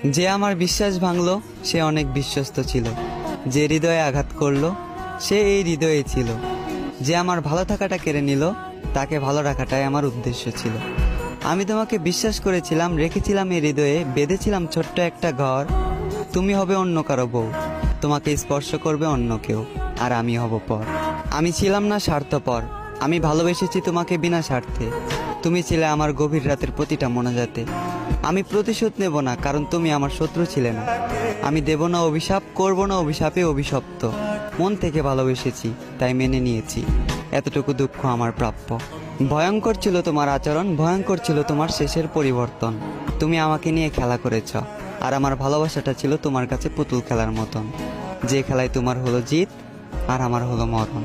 যে আমার বিশ্বাস ভাঙলো সে অনেক বিশ্বস্ত ছিল, যে হৃদয়ে আঘাত করলো সে এই হৃদয়ে ছিল, যে আমার ভালো থাকাটা কেড়ে নিল তাকে ভালো রাখাটাই আমার উদ্দেশ্য ছিল। আমি তোমাকে বিশ্বাস করেছিলাম, রেখেছিলাম এই হৃদয়ে, বেঁধেছিলাম ছোট্ট একটা ঘর। তুমি হবে অন্য কারো বউ, তোমাকে স্পর্শ করবে অন্য কেউ, আর আমি হব পর। আমি ছিলাম না স্বার্থপর, আমি ভালোবেসেছি তোমাকে বিনা স্বার্থে। তুমি ছিলে আমার গভীর রাতের প্রতিটা মোনাজাতে। আমি প্রতিশোধ নেব না, কারণ তুমি আমার শত্রু ছিলে না। আমি দেব না অভিশাপ, করব না অভিশাপে অভিশপ্ত। মন থেকে ভালোবেসেছি, তাই মেনে নিয়েছি। এতটুকু দুঃখ আমার প্রাপ্য। ভয়ঙ্কর ছিল তোমার আচরণ, ভয়ঙ্কর ছিল তোমার শেষের পরিবর্তন। তুমি আমাকে নিয়ে খেলা করেছ, আর আমার ভালোবাসাটা ছিল তোমার কাছে পুতুল খেলার মতন, যে খেলায় তোমার হলো জিত আর আমার হলো মরণ।